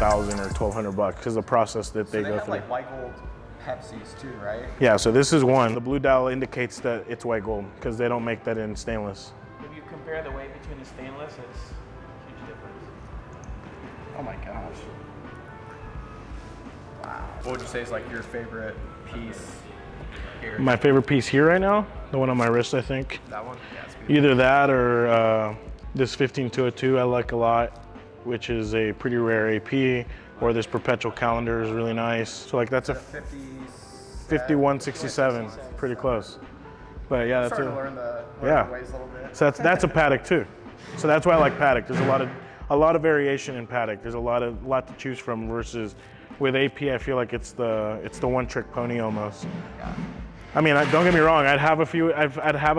1,000 or 1,200 bucks because the process that they go have through. Like white gold Pepsis too, right? Yeah, so this is one. The blue dial indicates that it's white gold because they don't make that in stainless. If you compare the weight between the stainless, it's a huge difference. Oh my gosh. Wow. What would you say is like your favorite piece here? My favorite piece here right now, the one on my wrist, I think. That one? Yeah, it's beautiful. Either that or this 15202 I like a lot, which is a pretty rare AP, or this perpetual calendar is really nice. So like that's a 5167, pretty close. But yeah, that's starting to learn the ways a little bit. So that's a Patek too. So that's why I like Patek. There's a lot of variation in Patek. There's a lot to choose from versus with AP. I feel like it's the one trick pony almost. Yeah. I mean, don't get me wrong. I'd have a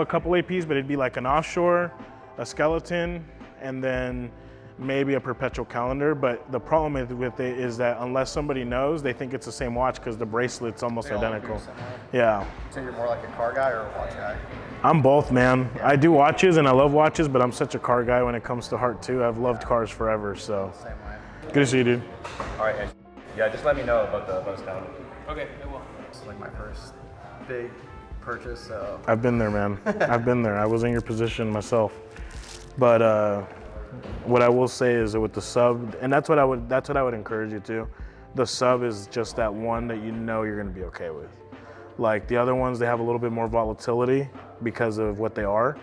couple APs, but it'd be like an offshore, a skeleton, and then maybe a perpetual calendar. But the problem with it is that unless somebody knows, they think it's the same watch because the bracelet's almost identical. Yeah. So you're more like a car guy or a watch guy? I'm both, man. Yeah. I do watches and I love watches, but I'm such a car guy when it comes to heart too. I've loved cars forever, so. Same way. Good to see you, dude. All right, yeah, just let me know about the bonus calendar. Okay, I will. It's like my first big purchase, so. I've been there, man. I've been there. I was in your position myself. But what I will say is that with the sub, and that's what I would encourage you to. The sub is just that one that you know you're gonna be okay with. Like the other ones, they have a little bit more volatility because of what they are.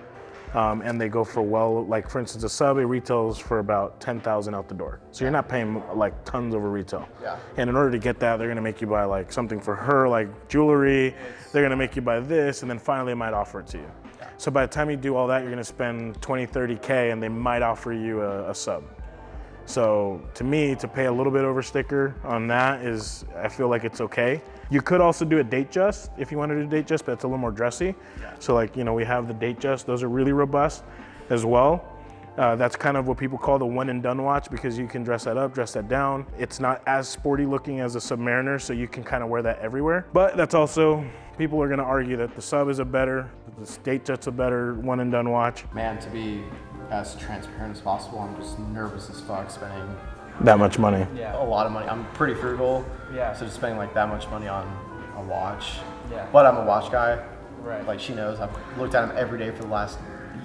And they go for like for instance, a sub, it retails for about 10,000 out the door. So you're not paying like tons over retail. Yeah. And in order to get that, they're gonna make you buy like something for her, like jewelry. They're gonna make you buy this, and then finally they might offer it to you. Yeah. So by the time you do all that, you're gonna spend 20, 30K, and they might offer you a sub. So to me, to pay a little bit over sticker on that is, I feel like it's okay. You could also do a date just if you want to do date just, but it's a little more dressy. Yeah. So like, you know, we have the date just, those are really robust as well. That's kind of what people call the one and done watch because you can dress that up, dress that down. It's not as sporty looking as a Submariner, so you can kind of wear that everywhere. But that's also, people are gonna argue that the sub is the date just's a better one and done watch. Man, to be as transparent as possible, I'm just nervous as fuck spending that much money. Yeah, a lot of money. I'm pretty frugal. Yeah. So just spending like that much money on a watch. Yeah. But I'm a watch guy. Right. Like she knows. I've looked at them every day for the last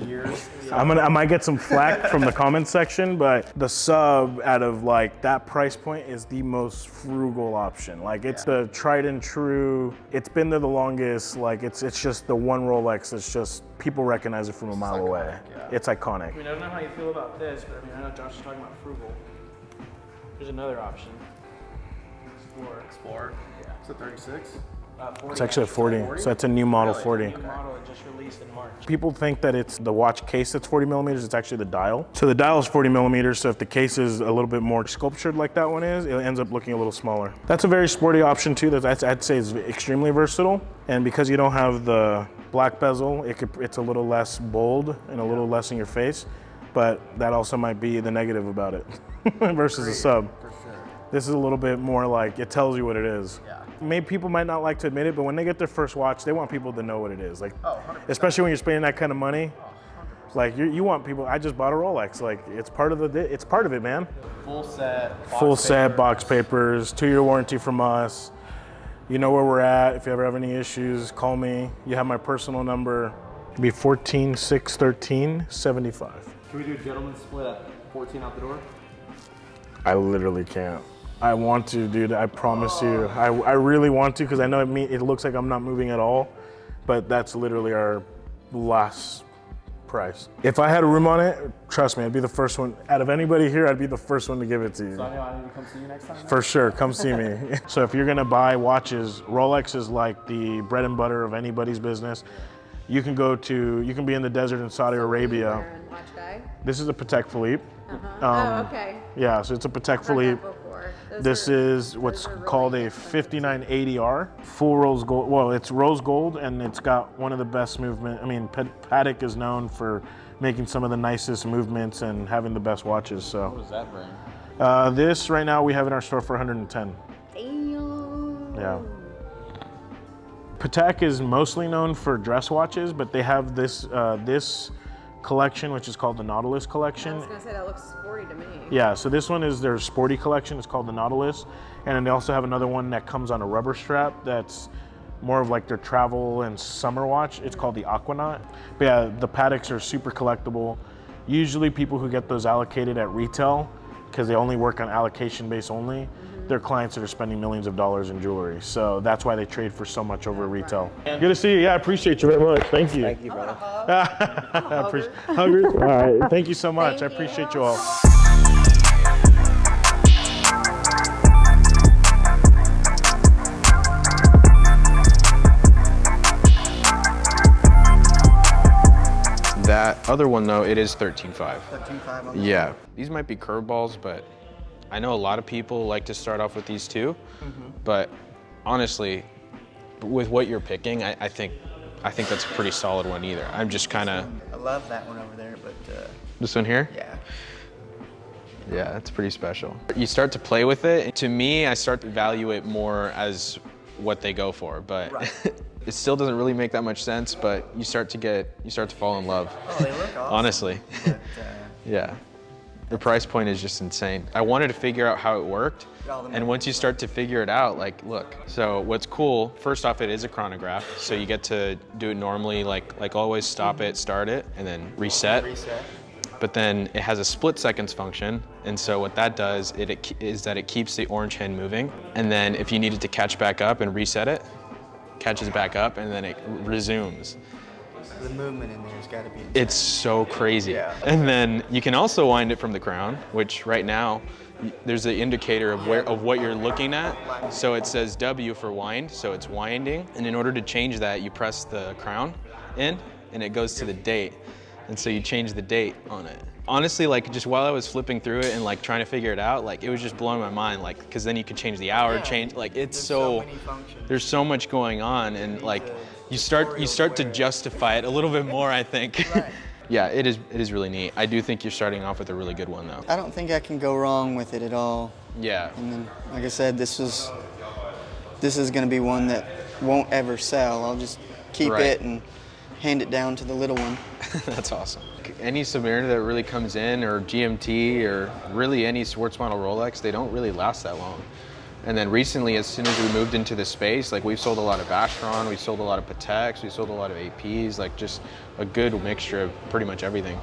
years. So. I might get some flack from the comment section, but the sub out of like that price point is the most frugal option. Like it's the tried and true. It's been there the longest. Like it's just the one Rolex. It's just people recognize it from a mile away. Yeah. It's iconic. I mean, I don't know how you feel about this, but I mean, I know Josh is talking about frugal. There's another option. Explorer. Yeah. It's a 36. 40, it's actually a 40, so that's a new model 40. New model that just released in March. People think that it's the watch case that's 40 millimeters, it's actually the dial. So the dial is 40 millimeters, so if the case is a little bit more sculptured like that one is, it ends up looking a little smaller. That's a very sporty option too, that I'd say is extremely versatile. And because you don't have the black bezel, it's a little less bold and a little less in your face, but that also might be the negative about it versus a sub. For sure. This is a little bit more like, it tells you what it is. Yeah. Maybe people might not like to admit it, but when they get their first watch, they want people to know what it is. Like, 100%. especially when you're spending that kind of money. Like you want people. I just bought a Rolex. Like it's part of it, man. Full set. Full set, box papers, 2-year warranty from us. You know where we're at. If you ever have any issues, call me. You have my personal number. It'd be 14-6-13-75. Can we do a gentleman's split at 14 out the door? I literally can't. I want to, dude. I promise you. I really want to because I know it looks like I'm not moving at all, but that's literally our last price. If I had a room on it, trust me, I'd be the first one. Out of anybody here, I'd be the first one to give it to you. So I know I need to come see you next time? For sure, come see me. So if you're gonna buy watches, Rolex is like the bread and butter of anybody's business. You can be in the desert in Saudi Arabia. Watch guy? This is a Patek Philippe. Oh, okay. Yeah, so it's a Patek Philippe. This is what's called a 5980R, full rose gold. Well, it's rose gold and it's got one of the best movement. I mean, Patek is known for making some of the nicest movements and having the best watches. So. What does that bring? This right now we have in our store for 110. Damn. Yeah. Patek is mostly known for dress watches, but they have this collection, which is called the Nautilus I collection. was gonna say that looks sporty to me. Yeah, so this one is their sporty collection. It's called the Nautilus. And then they also have another one that comes on a rubber strap that's more of like their travel and summer watch. It's called the Aquanaut. But yeah, the Pateks are super collectible. Usually people who get those allocated at retail, because they only work on allocation base only, they're clients that are spending millions of dollars in jewelry. So that's why they trade for so much over retail. Good to see you. Yeah, I appreciate you very much. Thank you. Thank you, brother. Hungry? All right. Thank you so much. Thank I appreciate you. you all. That other one though, it is 13.5. 13.5 on that. Yeah. These might be curveballs, but I know a lot of people like to start off with these too. But honestly, with what you're picking, I think that's a pretty solid one either. I'm just kind of. I love that one over there, but This one here? yeah. Yeah, it's pretty special. You start to play with it. To me, I start to value it more as what they go for, but it still doesn't really make that much sense, but you start to fall in love. Oh, they look awesome. Honestly. But, Yeah. The price point is just insane. I wanted to figure out how it worked. And once you start to figure it out, like, look. So what's cool, first off, it is a chronograph. So you get to do it normally, like always, stop it, start it, and then reset. But then it has a split seconds function. And so what that does is that it keeps the orange hand moving. And then if you needed to catch back up and reset it, catches back up, and then it resumes. the movement in there has got to be. It's so crazy. Yeah. And then you can also wind it from the crown, which right now there's the indicator of what you're looking at. So it says W for wind, so it's winding. And in order to change that, you press the crown in and it goes to the date. And so you change the date on it. Honestly, like just while I was flipping through it and like trying to figure it out, like it was just blowing my mind, like, because then you could change the hour, change, like it's so many functions. there's so much going on, and like you start to justify it a little bit more, I think. Right. Yeah, it is really neat. I do think you're starting off with a really good one though. I don't think I can go wrong with it at all. Yeah. And then, like I said, this is going to be one that won't ever sell. I'll just keep Right. it and hand it down to the little one. That's awesome. Any Submariner that really comes in, or GMT, or really any sports model Rolex, they don't really last that long. And then recently, as soon as we moved into the space, like we've sold a lot of Vacheron, we sold a lot of Pateks, we sold a lot of APs, like just a good mixture of pretty much everything,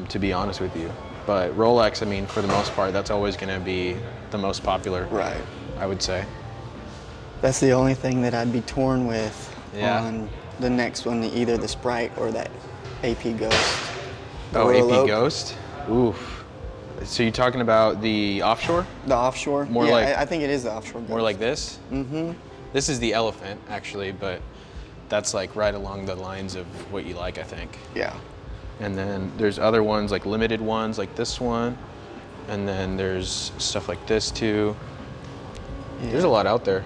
to be honest with you. But Rolex, I mean, for the most part, that's always going to be the most popular, Right. I would say. That's the only thing that I'd be torn with Yeah. on the next one, either the Sprite or that AP Ghost. Oh, Or AP Elope. Ghost? Oof. So you're talking about the offshore? The offshore? More yeah, like- I think it is the offshore Ghost. More like this? Mm-hmm. This is the Elephant, actually, but that's like right along the lines of what you like, I think. Yeah. And then there's other ones, like limited ones, like this one. And then there's stuff like this too. There's a lot out there,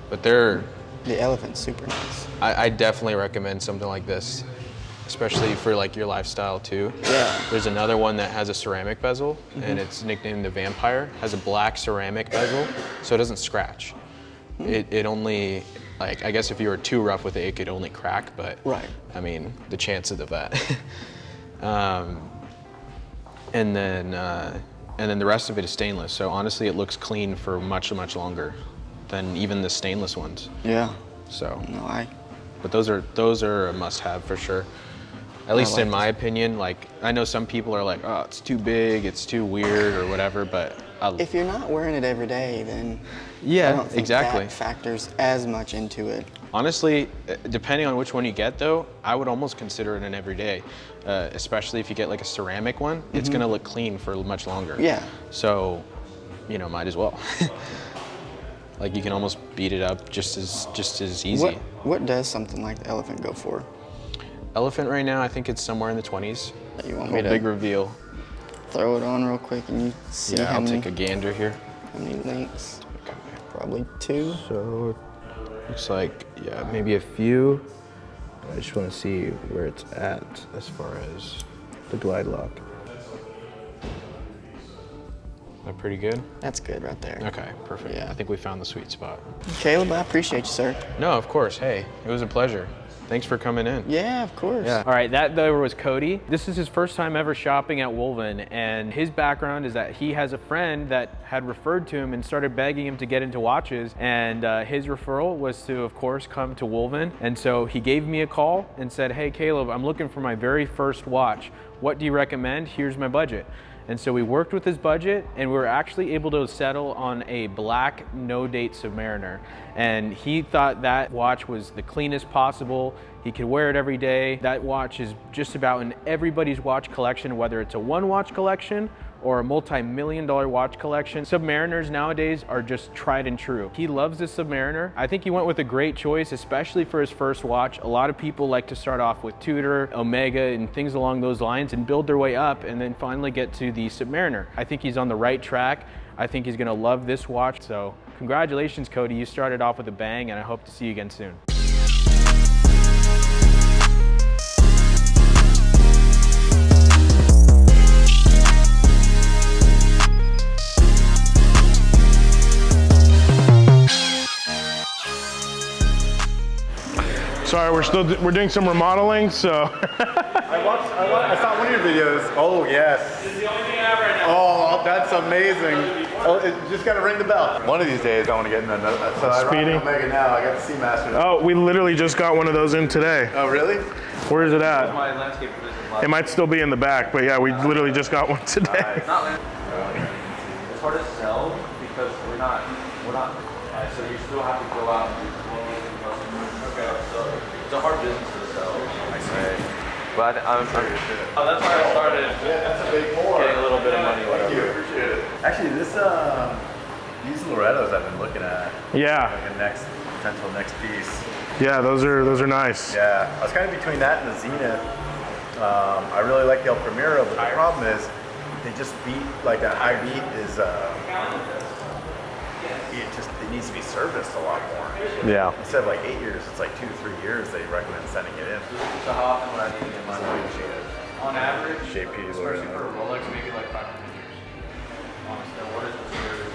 but they're, The Elephant's super nice. I definitely recommend something like this, especially for like your lifestyle too. Yeah. There's another one that has a ceramic bezel, and it's nicknamed the Vampire. Has a black ceramic bezel, so it doesn't scratch. It only, like, I guess if you were too rough with it, it could only crack, but Right. I mean, the chances of that. And then the rest of it is stainless. So honestly, it looks clean for much, much longer than even the stainless ones. Yeah. So, No, but those are a must-have for sure. At least like in my opinion. Like, I know some people are like, oh, it's too big, it's too weird, or whatever. But if you're not wearing it every day, then yeah, I don't think exactly. that factors as much into it. Honestly, depending on which one you get though, I would almost consider it an everyday, especially if you get like a ceramic one. It's gonna look clean for much longer. Yeah. So, you know, might as well. Like you can almost beat it up just as easy. What does something like the Elephant go for? Elephant right now, I think it's somewhere in the 20s. You want me to Big reveal. throw it on real quick and you see Yeah, how I'll many, take a gander here. how many links? Probably 2. So, looks like, yeah, maybe a few. I just want to see where it's at as far as the glide lock. Is that pretty good? That's good right there. Okay, perfect. Yeah. I think we found the sweet spot. Caleb, I appreciate you, sir. No, of course. Hey, it was a pleasure. Thanks for coming in. Yeah, of course. Yeah. All right, that there was Cody. This is his first time ever shopping at WOLVYN, and his background is that he has a friend that had referred to him and started begging him to get into watches, and his referral was to, of course, come to WOLVYN. And so he gave me a call and said, hey, Caleb, I'm looking for my very first watch. What do you recommend? Here's my budget. And so we worked with his budget, and we were actually able to settle on a black no-date Submariner. And he thought that watch was the cleanest possible. He could wear it every day. That watch is just about in everybody's watch collection, whether it's a one watch collection or a multi-million-dollar watch collection. Submariners nowadays are just tried and true. He loves this Submariner. I think he went with a great choice, especially for his first watch. A lot of people like to start off with Tudor, Omega, and things along those lines and build their way up and then finally get to the Submariner. I think he's on the right track. I think he's gonna love this watch. So congratulations, Cody. You started off with a bang, and I hope to see you again soon. Sorry, we're doing some remodeling, so. I saw one of your videos. Oh, yes. This is the only thing I have right now. Oh, that's amazing. Oh, it just got to ring the bell. One of these days, I want to get in another. So I rock Speedy? an Omega now. I got the Seamaster. Oh, we literally just got one of those in today. Oh, really? Where is it at? My landscape division. It might still be in the back, but yeah, we literally just got one today. It's not it's hard to sell because we're not, so you still have to go out and do clothes and customers. Okay. So it's a hard business to sell. I say. But I'm sure. Oh, that's why I started. Yeah, that's a big pour. Getting a little bit of money. Thank you. Appreciate it. Actually, these Lorettos I've been looking at. Yeah, Like a potential next piece. yeah, those are nice. Yeah, I was kind of between that and the Zenith. I really like the El Primero, but the problem is they just beat, like that high beat is, it needs to be serviced a lot more. Yeah. Instead of like 8 years, it's like 2 to 3 years they recommend sending it in. So how often would I need to get my On average, JP especially for a Rolex, maybe like 500 years. Honestly, what is the security?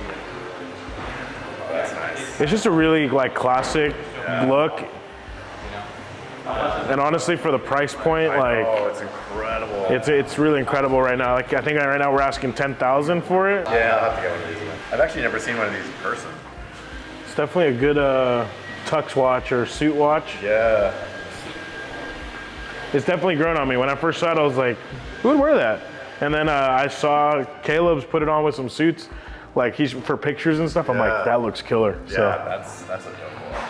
Oh, that's nice. It's just a really like classic look. And honestly, for the price point, like Oh, it's incredible. it's really incredible right now. Like I think right now we're asking 10,000 for it. Yeah, I'll have to get one of these. I've actually never seen one of these in person. It's definitely a good tux watch or suit watch. Yeah. It's definitely grown on me. When I first saw it, I was like, who would wear that? And then I saw Caleb's put it on with some suits, like he's for pictures and stuff. I'm Yeah. like, that looks killer. Yeah, So that's a dope watch.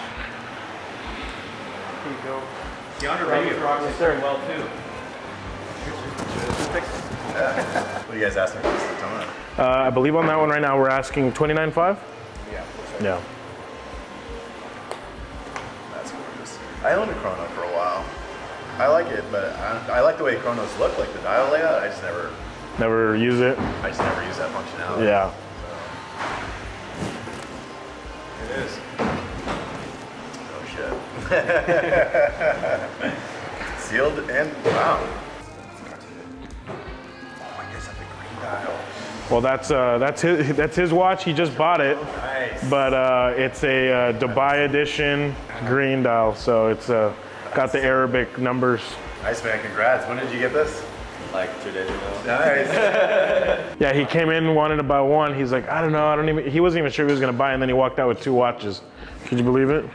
Here you go. The underrated rocks is very well too. What are you guys asking for this Daytona? I believe on that one right now we're asking 29.5. Yeah. Yeah. That's gorgeous. I owned a chrono for a while. I like it, but I like the way chronos look, like the dial layout. I just never Never use it. use that functionality. Yeah. It is. Oh shit. Sealed and wow. Oh, I guess that's a green dial. Well, that's his watch. He just bought it, Nice. but it's a Dubai edition green dial. So it's got the Arabic numbers. Nice, man. Congrats. When did you get this? Like 2 days ago. Nice. Yeah, he came in wanting to buy one. He's like, I don't know, he wasn't even sure he was gonna buy it, and then he walked out with 2 watches. Could you believe it?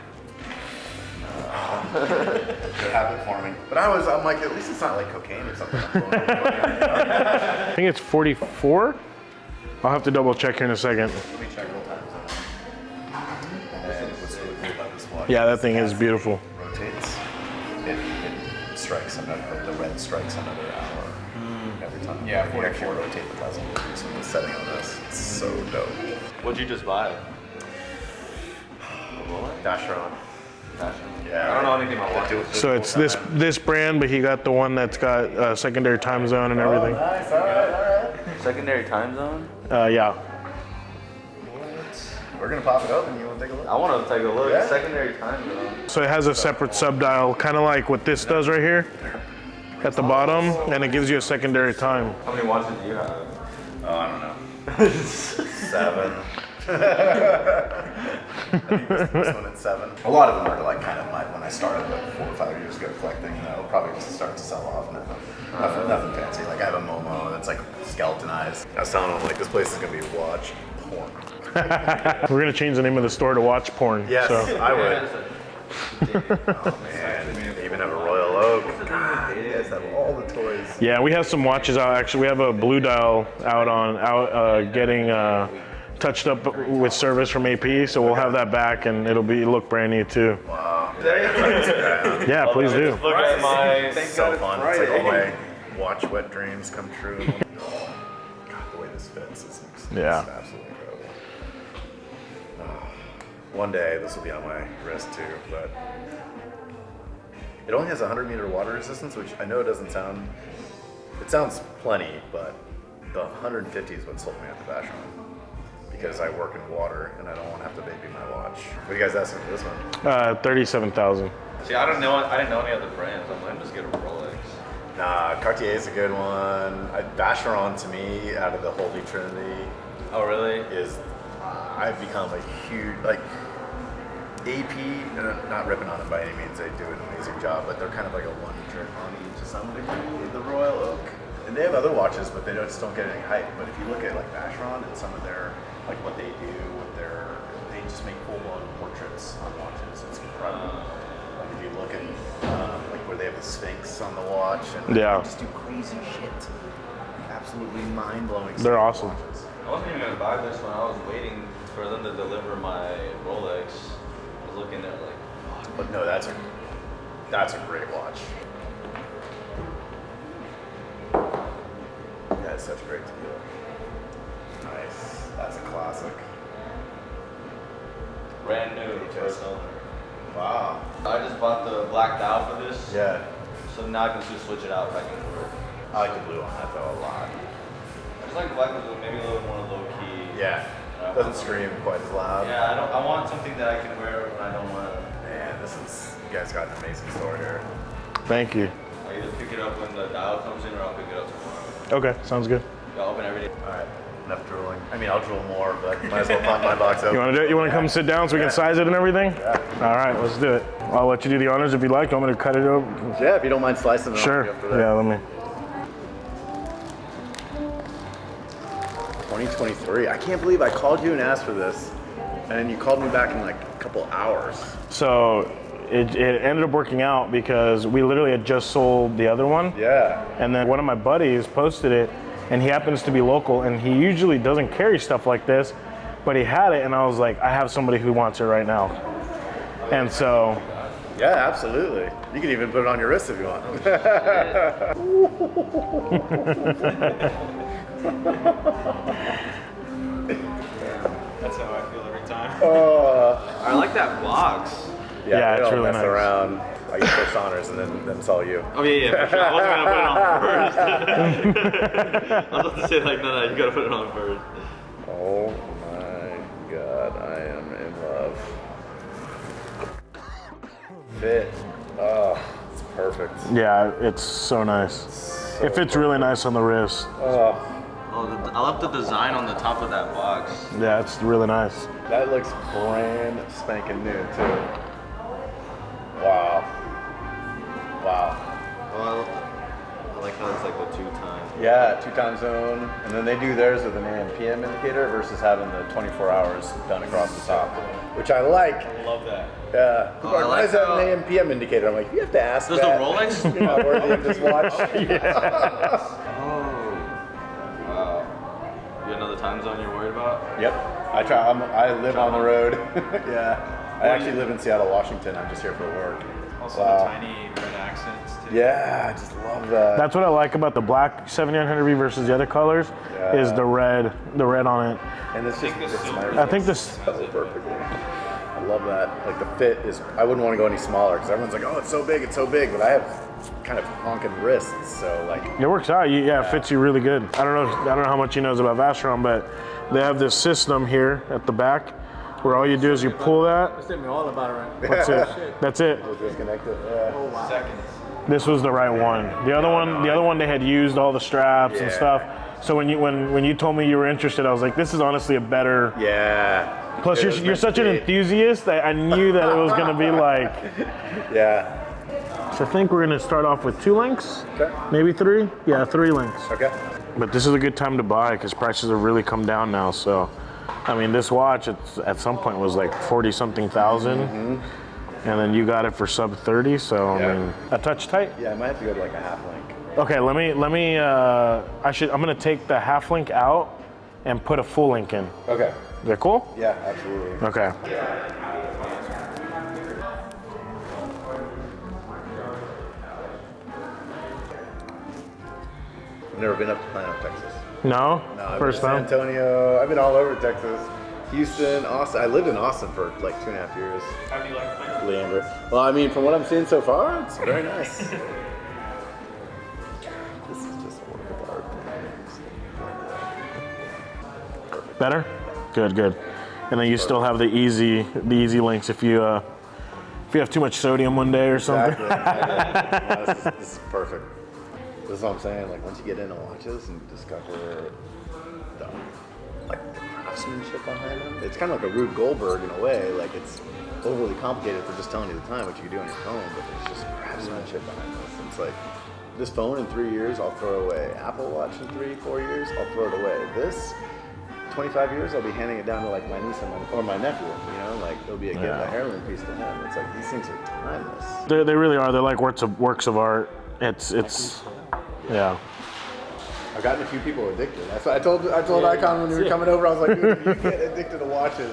Good habit forming. But I'm like, at least it's not like cocaine or something. I think it's 44. I'll have to double check here in a second. Let me check real time. And what's really cool about this watch? Yeah, that thing is beautiful. Rotates. It strikes another. The red strikes another hour every time. Yeah, If you actually rotate the bezel. So the setting on this, it's so dope. What'd you just buy? Vacheron. Yeah. I don't know anything about watches. So it's this brand, but he got the one that's got secondary time zone and everything. Nice. All right. Secondary time zone? Yeah. We're gonna pop it open. You want to take a look? I want to take a look. Yeah. Secondary time zone. So it has a separate subdial, kind of like what this does right here at the bottom, and it gives you a secondary time. How many watches do you have? Oh, I don't know. 7. I think this one at 7. A lot of them are like kind of when I I started like 4 or 5 years ago collecting, and that'll probably just start to sell off now. Nothing fancy. Like I have a Momo that's like skeletonized. I was telling them like this place is gonna be watch porn. We're gonna change the name of the store to Watch Porn. Yes, So. I would. Oh man, they even have a Royal Oak. God, you guys have all the toys. Yeah, we have some watches out. Actually, we have a blue dial out getting touched up with service from AP. So we'll have that back, and it'll look brand new too. Wow. Yeah, please do. Look at my. It's so fun. It's like all my watch wet dreams come true. God, the way this fits is Yeah. absolutely incredible. One day this will be on my wrist too, but it only has 100-meter water resistance, which I know doesn't sound. It sounds plenty, but the 150 is what sold me at the Vacheron. Because I work in water and I don't want to have to baby my watch. What are you guys asking for this one? 37,000. See, I didn't know any other brands. I'm gonna just get a Rolex. Nah, Cartier's a good one. Vacheron to me, out of the Holy Trinity, Oh, really? is I've become a huge AP. And I'm not ripping on them by any means. They do an amazing job, but they're kind of like a one trick pony to some degree. The Royal Oak, and they have other watches, but they just don't get any hype. But if you look at like Vacheron and some of their like what they do with they just make full-blown portraits on watches. It's incredible. Like if you look at like where they have the Sphinx on the watch, and Yeah. they just do crazy shit. Absolutely mind-blowing. They're stuff awesome. with watches. I wasn't even gonna buy this one. I was waiting for them to deliver my Rolex. I was looking at like. But no, that's a great watch. That's such a great deal. Nice. That's a classic. Brand new, first owner. Wow. I just bought the black dial for this. Yeah. So now I can just switch it out back and forth. I like the blue on that though a lot. I just like black with maybe a little more low key. Yeah. Doesn't scream quite as loud. Yeah, I want something that I can wear when I don't want to. Man, you guys got an amazing store here. Thank you. I either pick it up when the dial comes in or I'll pick it up tomorrow. Okay, sounds good. Y'all open every day. All right. Enough drooling. I mean, I'll drool more, but might as well pop my box open. You want to do it? You want to come sit down so we can size it and everything? Yeah. All right, let's do it. I'll let you do the honors if you like. I'm going to cut it over. Yeah, if you don't mind slicing it. Sure. Yeah, let me. 2023. I can't believe I called you and asked for this, and then you called me back in like a couple hours. So it ended up working out because we literally had just sold the other one. Yeah. And then one of my buddies posted it, and he happens to be local, and he usually doesn't carry stuff like this, but he had it, and I was like, I have somebody who wants it right now. And so. Yeah, absolutely. You can even put it on your wrist if you want. That's how I feel every time. I like that box. Yeah, they it's don't really mess nice. around. I get first honors, and then it's all you. Oh yeah, for sure. I wasn't gonna put it on first. I was about to say like, no, you gotta put it on first. Oh my God, I am in love. Fit. Oh, it's perfect. Yeah, it's so nice. It fits really nice on the wrist. Oh, I love the design on the top of that box. Yeah, it's really nice. that looks brand spanking new too. Wow. Wow. Well, I like how it's like the 2-time. Yeah, 2-time zone, and then they do theirs with an AM/PM indicator versus having the 24 hours done across the top, which I like. I love that. Yeah. Oh, I Why like is that how- an AM/PM indicator? I'm like, you have to ask Does that. the Rolex? You're not worthy of this watch. Oh. Wow. You got another time zone you're worried about? Yep. I live on the road. Yeah. I actually live in Seattle, Washington. I'm just here for work. Also Wow. the tiny red accents too. Yeah, I just love that. That's what I like about the black 7900V versus the other colors is the red on it. And this just fits my I think this. so perfectly. I love that. Like the fit is, I wouldn't want to go any smaller because everyone's like, oh, it's so big, but I have kind of honking wrists, so like. It works out. It fits you really good. I don't know how much he knows about Vacheron, but they have this system here at the back where all you do is you pull that. That's me all about it right That's it. That's it. We'll disconnect it. Yeah. Oh, wow. Seconds. This was the right one. The other one they had used all the straps and stuff. So when you told me you were interested, I was like, this is honestly a better. Yeah. Plus, you're such an enthusiast that I knew that it was gonna be like. Yeah. So I think we're gonna start off with 2 links, Okay. maybe 3. Yeah, 3 links. Okay. But this is a good time to buy because prices have really come down now. So, I mean, this watch at some point was like 40-something thousand, and then you got it for sub 30. So I mean, a touch tight. Yeah, I might have to go to like a half link. Okay, let me. I'm gonna take the half link out and put a full link in. Okay. Is that cool? Yeah, absolutely. Okay. I've never been up to Plano, Texas. No. No, I've First been to time. San Antonio. I've been all over Texas. Houston, Austin. I lived in Austin for like 2.5 years. How do you like Plano? Leander. Well, I mean, from what I'm seeing so far, it's very nice. This is just a work of art. Better. Good. Good. And then you still have the easy links if you have too much sodium one day or something. Exactly. This is perfect. This is what I'm saying. Like once you get into watches and discover the craftsmanship behind them, it's kind of like a Rube Goldberg in a way. Like it's overly complicated for just telling you the time, what you can do on your phone, but there's just craftsmanship behind this. And it's like this phone in 3 years, I'll throw away. Apple Watch in 3-4 years, I'll throw it away. This 25 years, I'll be handing it down to like my niece or my nephew. You know, like it'll be a heirloom piece to him. It's like these things are timeless. They really are. They're like works of art. It's yeah. I've gotten a few people addicted. That's what I told Icon when we were coming over. I was like, dude, if you get addicted to watches,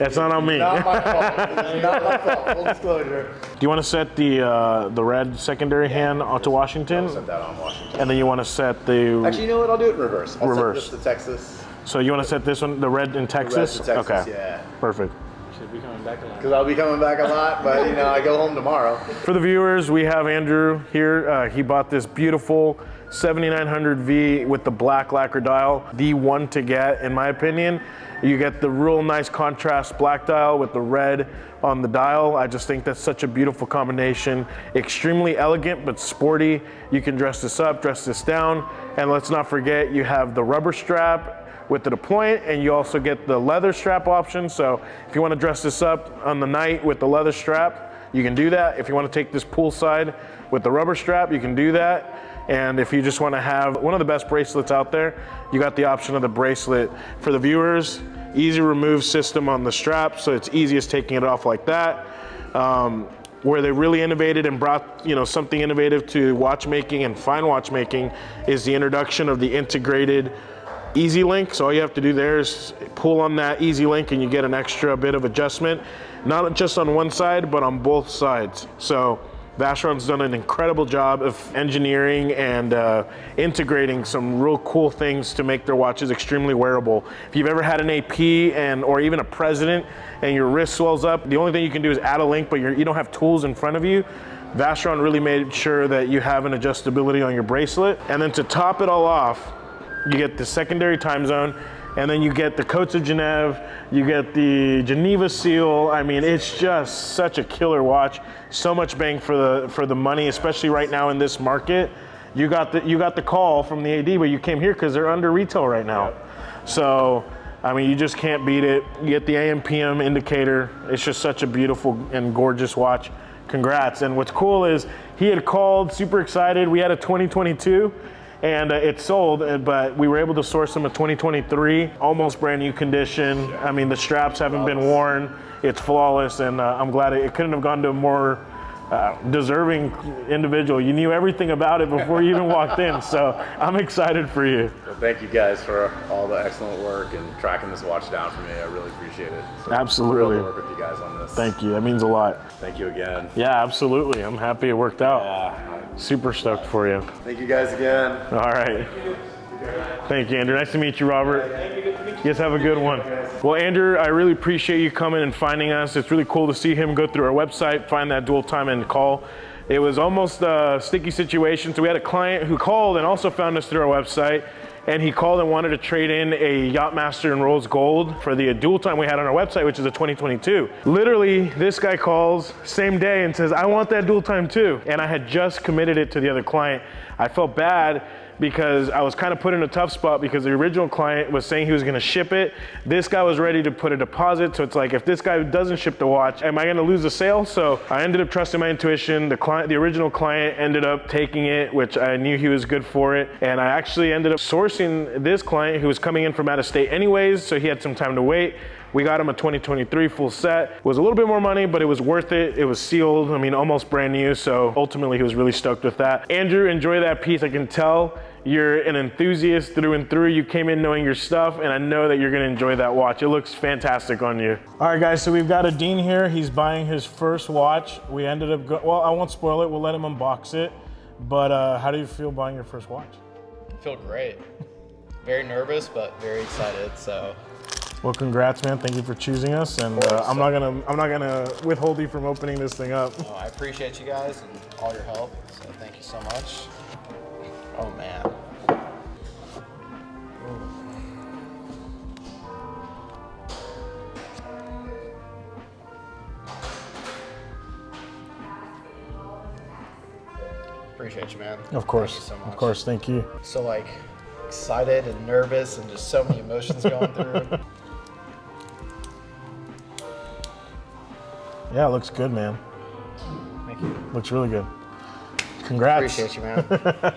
That's not on me. not my fault. It's not my fault. Full disclosure. Do you want to set the red secondary hand onto Washington? I'll set that on Washington. And then you want to set the. Actually, you know what? I'll do it in reverse. I'll Reverse. set this to Texas. So you want to set this one, the red in Texas? The red to Texas, okay. yeah. Perfect. Should be coming back a lot. Because I'll be coming back a lot, but you know, I go home tomorrow. For the viewers, we have Andrew here. He bought this beautiful 7900V with the black lacquer dial, the one to get, in my opinion. You get the real nice contrast black dial with the red on the dial. I just think that's such a beautiful combination. Extremely elegant, but sporty. You can dress this up, dress this down. And let's not forget, you have the rubber strap with the deployant, and you also get the leather strap option. So if you want to dress this up on the night with the leather strap, you can do that. If you want to take this poolside with the rubber strap, you can do that. And if you just want to have one of the best bracelets out there, you got the option of the bracelet. For the viewers, easy remove system on the strap, so it's easiest taking it off like that. Where they really innovated and brought something innovative to watchmaking and fine watchmaking is the introduction of the integrated Easy Link. So all you have to do there is pull on that Easy Link and you get an extra bit of adjustment, not just on one side, but on both sides. So Vacheron's done an incredible job of engineering and integrating some real cool things to make their watches extremely wearable. If you've ever had an AP or even a president and your wrist swells up, the only thing you can do is add a link, but you don't have tools in front of you. Vacheron really made sure that you have an adjustability on your bracelet. And then to top it all off, you get the secondary time zone, and then you get the Coats of Genève, you get the Geneva seal. I mean, it's just such a killer watch. So much bang for the money, especially right now in this market. You got the call from the AD, but you came here because they're under retail right now. So, I mean, you just can't beat it. You get the AM PM indicator. It's just such a beautiful and gorgeous watch. Congrats. And what's cool is he had called, super excited. We had a 2022. And it sold, but we were able to source them a 2023, almost brand new condition. I mean, the straps haven't been worn. It's flawless, and I'm glad it couldn't have gone to a more deserving individual. You knew everything about it before you even walked in, so I'm excited for you. Well, thank you guys for all the excellent work and tracking this watch down for me. I really appreciate it. So Absolutely. Thrilled to work with you guys on this. Thank you, that means a lot. Thank you again. Yeah, absolutely. I'm happy it worked out. Yeah. Super stoked for you. Thank you guys again. All right. Thank you, Andrew. Nice to meet you, Robert. You guys have a good one. Well, Andrew, I really appreciate you coming and finding us. It's really cool to see him go through our website, find that dual time and call. It was almost a sticky situation. So we had a client who called and also found us through our website. And he called and wanted to trade in a Yachtmaster and Rolls Gold for the dual time we had on our website, which is a 2022. Literally, this guy calls same day and says, I want that dual time too. And I had just committed it to the other client. I felt bad because I was kind of put in a tough spot because the original client was saying he was gonna ship it. This guy was ready to put a deposit. So it's like, if this guy doesn't ship the watch, am I gonna lose the sale? So I ended up trusting my intuition. The original client ended up taking it, which I knew he was good for it. And I actually ended up sourcing this client who was coming in from out of state anyways, so he had some time to wait. We got him a 2023 full set. It was a little bit more money, but it was worth it. It was sealed, I mean, almost brand new. So ultimately he was really stoked with that. Andrew, enjoy that piece. I can tell you're an enthusiast through and through. You came in knowing your stuff, and I know that you're gonna enjoy that watch. It looks fantastic on you. All right, guys, so we've got a Dean here. He's buying his first watch. We ended up, well, I won't spoil it. We'll let him unbox it. But how do you feel buying your first watch? I feel great. Very nervous, but very excited, so. Well, congrats, man. Thank you for choosing us, and I'm not gonna withhold you from opening this thing up. Oh, I appreciate you guys and all your help, so thank you so much. Oh man. Appreciate you, man. Of course, Thank you so much. of course. Thank you. So like excited and nervous and just so many emotions going through. Yeah, it looks good, man. Thank you. Looks really good. Congrats. Appreciate you, man.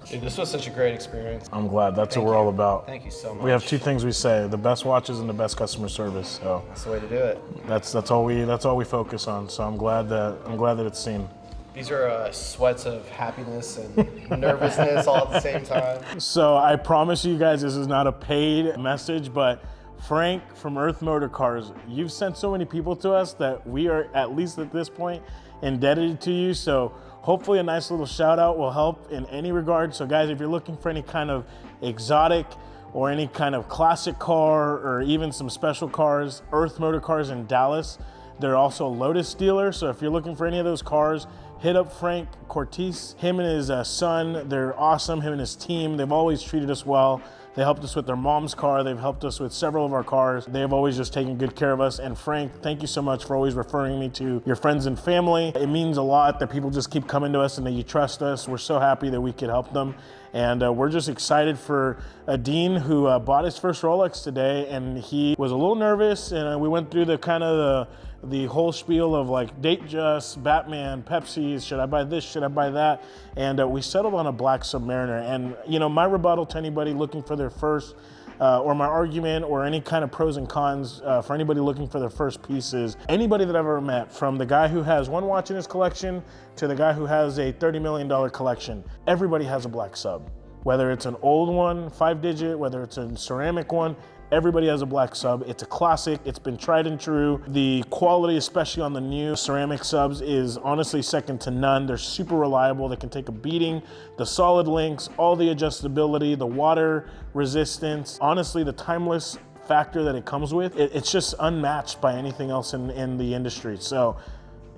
Dude, this was such a great experience. I'm glad. That's what we're all about. Thank you so much. We have two things we say: the best watches and the best customer service. So That's the way to do it. that's all we focus on. So I'm glad that it's seen. These are sweats of happiness and nervousness all at the same time. So I promise you guys, this is not a paid message, but Frank from Earth Motor Cars, you've sent so many people to us that we are, at least at this point, indebted to you. So hopefully a nice little shout out will help in any regard. So guys, if you're looking for any kind of exotic or any kind of classic car or even some special cars, Earth Motor Cars in Dallas, they're also a Lotus dealer. So if you're looking for any of those cars, hit up Frank Cortese. Him and his son, they're awesome. Him and his team, they've always treated us well. They helped us with their mom's car. They've helped us with several of our cars. They've always just taken good care of us. And Frank, thank you so much for always referring me to your friends and family. It means a lot that people just keep coming to us and that you trust us. We're so happy that we could help them. And we're just excited for Dean, who bought his first Rolex today, and he was a little nervous, and we went through the whole spiel of like Datejust, Batman, Pepsi's, should I buy this, should I buy that? And we settled on a black Submariner. And you know, my rebuttal to anybody looking for their first, or my argument or any kind of pros and cons for anybody looking for their first pieces, anybody that I've ever met, from the guy who has one watch in his collection to the guy who has a $30 million collection, everybody has a black sub. Whether it's an old one, 5-digit, whether it's a ceramic one, everybody has a black sub. It's a classic. It's been tried and true. The quality, especially on the new ceramic subs, is honestly second to none. They're super reliable. They can take a beating. The solid links, all the adjustability, the water resistance, honestly, the timeless factor that it comes with, it's just unmatched by anything else in the industry. So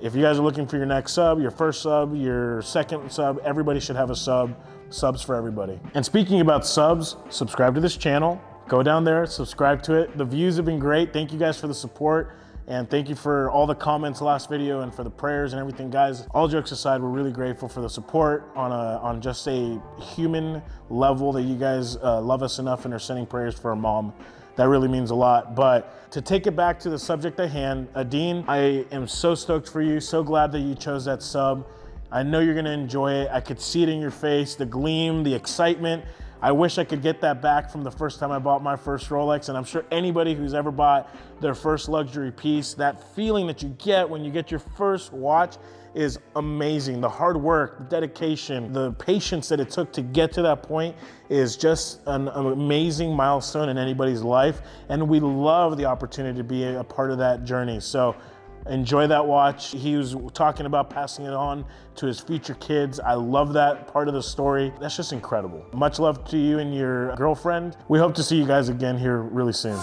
if you guys are looking for your next sub, your first sub, your second sub, everybody should have a sub. Subs for everybody. And speaking about subs, subscribe to this channel. Go down there, subscribe to it. The views have been great. Thank you guys for the support. And thank you for all the comments last video and for the prayers and everything, guys. All jokes aside, we're really grateful for the support on just a human level, that you guys love us enough and are sending prayers for our mom. That really means a lot. But to take it back to the subject at hand, Dean, I am so stoked for you. So glad that you chose that sub. I know you're gonna enjoy it. I could see it in your face, the gleam, the excitement. I wish I could get that back from the first time I bought my first Rolex, and I'm sure anybody who's ever bought their first luxury piece, that feeling that you get when you get your first watch is amazing. The hard work, the dedication, the patience that it took to get to that point is just an amazing milestone in anybody's life, and we love the opportunity to be a part of that journey. So enjoy that watch. He was talking about passing it on to his future kids. I love that part of the story. That's just incredible. Much love to you and your girlfriend. We hope to see you guys again here really soon.